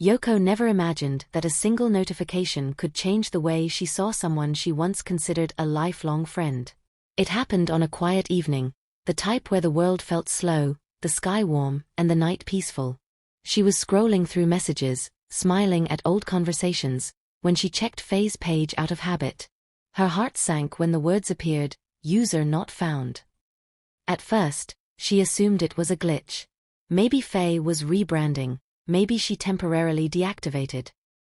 Yoko never imagined that a single notification could change the way she saw someone she once considered a lifelong friend. It happened on a quiet evening, the type where the world felt slow, the sky warm, and the night peaceful. She was scrolling through messages, smiling at old conversations, when she checked Faye's page out of habit. Her heart sank when the words appeared, "User not found." At first, she assumed it was a glitch. Maybe Faye was rebranding, maybe she temporarily deactivated.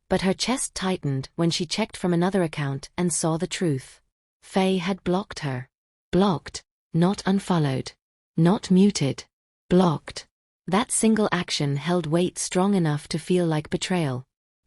But her chest tightened when she checked from another account and saw the truth. Faye had blocked her. Blocked, not unfollowed. Not muted. Blocked. That single action held weight strong enough to feel like betrayal.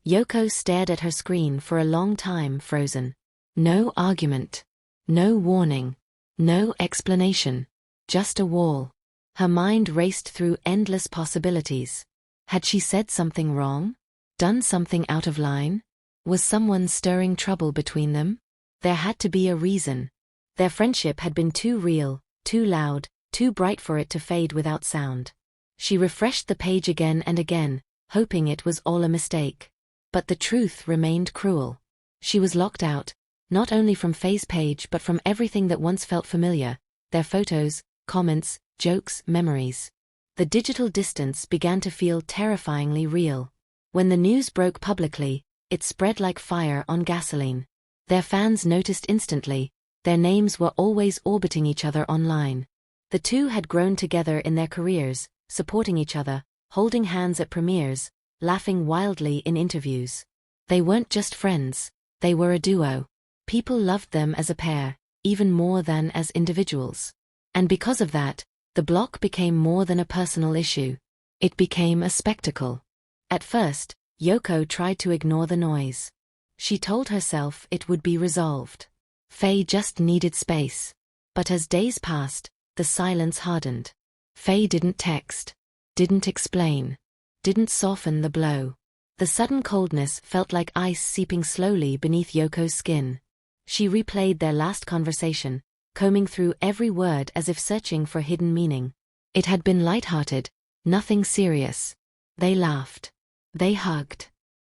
Yoko stared at her screen for a long time, frozen. No argument. No warning. No explanation. Just a wall. Her mind raced through endless possibilities. Had she said something wrong? Done something out of line? Was someone stirring trouble between them? There had to be a reason. Their friendship had been too real, too loud, too bright for it to fade without sound. She refreshed the page again and again, hoping it was all a mistake. But the truth remained cruel. She was locked out, not only from Faye's page but from everything that once felt familiar, their photos, comments, jokes, memories. The digital distance began to feel terrifyingly real. When the news broke publicly, it spread like fire on gasoline. Their fans noticed instantly, their names were always orbiting each other online. The two had grown together in their careers, supporting each other, holding hands at premieres, laughing wildly in interviews. They weren't just friends, they were a duo. People loved them as a pair, even more than as individuals. And because of that, the block became more than a personal issue. It became a spectacle. At first, Yoko tried to ignore the noise. She told herself it would be resolved. Faye just needed space. But as days passed, the silence hardened. Faye didn't text. Didn't explain. Didn't soften the blow. The sudden coldness felt like ice seeping slowly beneath Yoko's skin. She replayed their last conversation, combing through every word as if searching for hidden meaning. It had been light-hearted, nothing serious. They laughed. They hugged.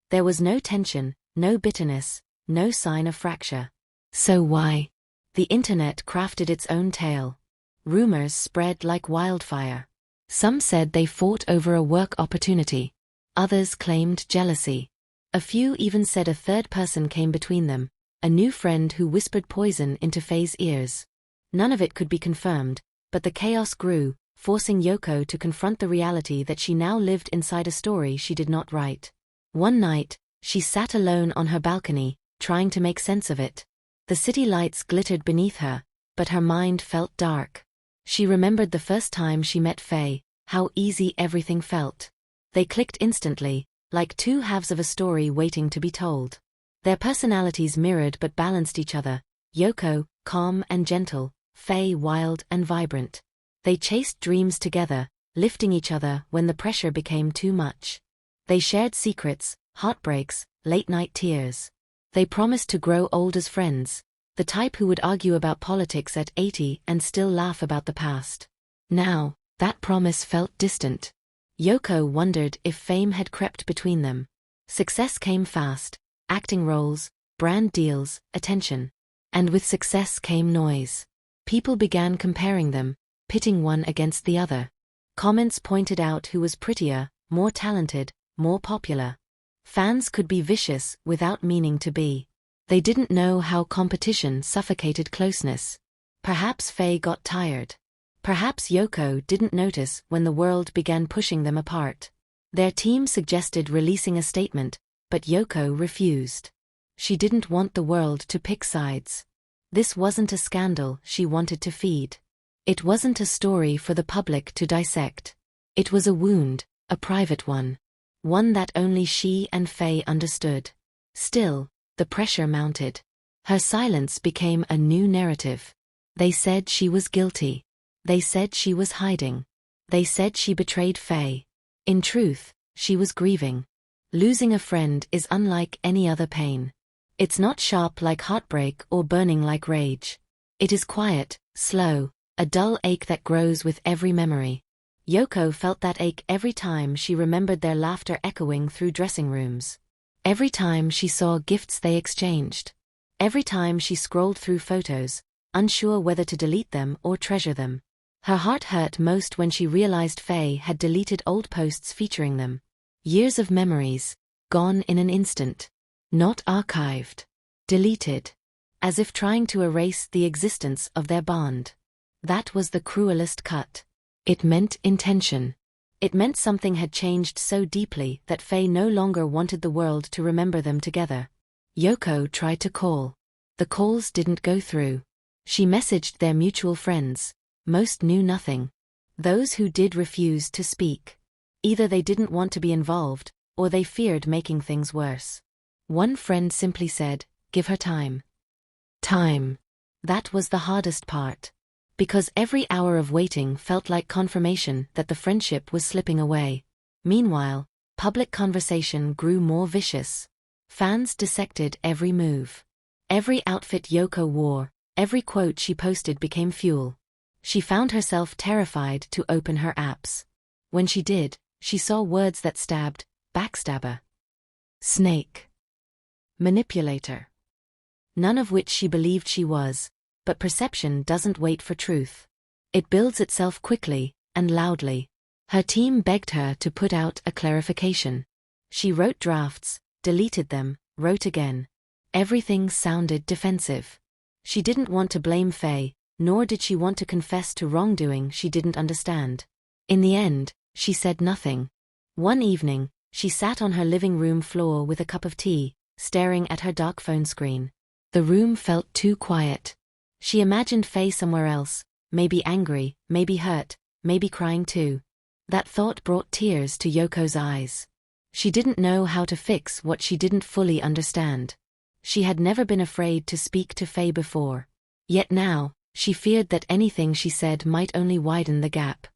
There was no tension, no bitterness, no sign of fracture. So why? The internet crafted its own tale. Rumors spread like wildfire. Some said they fought over a work opportunity. Others claimed jealousy. A few even said a third person came between them, a new friend who whispered poison into Faye's ears. None of it could be confirmed, but the chaos grew, forcing Yoko to confront the reality that she now lived inside a story she did not write. One night, she sat alone on her balcony, trying to make sense of it. The city lights glittered beneath her, but her mind felt dark. She remembered the first time she met Faye, how easy everything felt. They clicked instantly, like two halves of a story waiting to be told. Their personalities mirrored but balanced each other, Yoko, calm and gentle, Faye wild and vibrant. They chased dreams together, lifting each other when the pressure became too much. They shared secrets, heartbreaks, late-night tears. They promised to grow old as friends, the type who would argue about politics at 80 and still laugh about the past. Now, that promise felt distant. Yoko wondered if fame had crept between them. Success came fast, acting roles, brand deals, attention. And with success came noise. People began comparing them, pitting one against the other. Comments pointed out who was prettier, more talented, more popular. Fans could be vicious without meaning to be. They didn't know how competition suffocated closeness. Perhaps Faye got tired. Perhaps Yoko didn't notice when the world began pushing them apart. Their team suggested releasing a statement, but Yoko refused. She didn't want the world to pick sides. This wasn't a scandal she wanted to feed. It wasn't a story for the public to dissect. It was a wound, a private one. One that only she and Faye understood. Still, the pressure mounted. Her silence became a new narrative. They said she was guilty. They said she was hiding. They said she betrayed Faye. In truth, she was grieving. Losing a friend is unlike any other pain. It's not sharp like heartbreak or burning like rage. It is quiet, slow, a dull ache that grows with every memory. Yoko felt that ache every time she remembered their laughter echoing through dressing rooms. Every time she saw gifts they exchanged. Every time she scrolled through photos, unsure whether to delete them or treasure them. Her heart hurt most when she realized Faye had deleted old posts featuring them. Years of memories, gone in an instant. Not archived. Deleted. As if trying to erase the existence of their bond. That was the cruelest cut. It meant intention. It meant something had changed so deeply that Faye no longer wanted the world to remember them together. Yoko tried to call. The calls didn't go through. She messaged their mutual friends. Most knew nothing. Those who did refused to speak. Either they didn't want to be involved, or they feared making things worse. One friend simply said, "Give her time." Time. That was the hardest part. Because every hour of waiting felt like confirmation that the friendship was slipping away. Meanwhile, public conversation grew more vicious. Fans dissected every move. Every outfit Yoko wore, every quote she posted became fuel. She found herself terrified to open her apps. When she did, she saw words that stabbed: backstabber, snake, manipulator. None of which she believed she was, but perception doesn't wait for truth. It builds itself quickly and loudly. Her team begged her to put out a clarification. She wrote drafts, deleted them, wrote again. Everything sounded defensive. She didn't want to blame Faye, nor did she want to confess to wrongdoing she didn't understand. In the end, she said nothing. One evening, she sat on her living room floor with a cup of tea, staring at her dark phone screen. The room felt too quiet. She imagined Faye somewhere else, maybe angry, maybe hurt, maybe crying too. That thought brought tears to Yoko's eyes. She didn't know how to fix what she didn't fully understand. She had never been afraid to speak to Faye before. Yet now, she feared that anything she said might only widen the gap.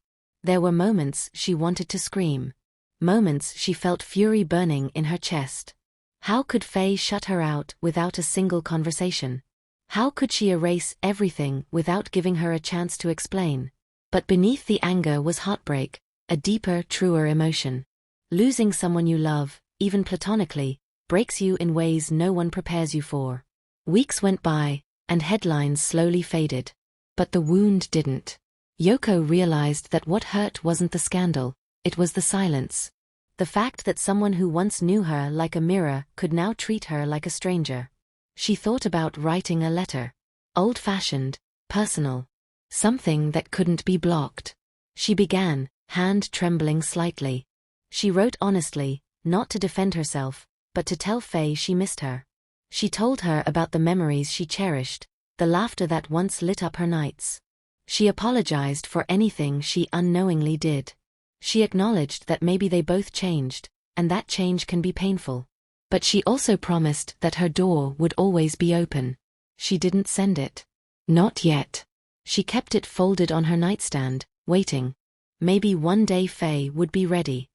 There were moments she wanted to scream. Moments she felt fury burning in her chest. How could Faye shut her out without a single conversation? How could she erase everything without giving her a chance to explain? But beneath the anger was heartbreak, a deeper, truer emotion. Losing someone you love, even platonically, breaks you in ways no one prepares you for. Weeks went by, and headlines slowly faded. But the wound didn't. Yoko realized that what hurt wasn't the scandal, it was the silence. The fact that someone who once knew her like a mirror could now treat her like a stranger. She thought about writing a letter. Old-fashioned, personal. Something that couldn't be blocked. She began, hand trembling slightly. She wrote honestly, not to defend herself, but to tell Faye she missed her. She told her about the memories she cherished, the laughter that once lit up her nights. She apologized for anything she unknowingly did. She acknowledged that maybe they both changed, and that change can be painful. But she also promised that her door would always be open. She didn't send it. Not yet. She kept it folded on her nightstand, waiting. Maybe one day Faye would be ready.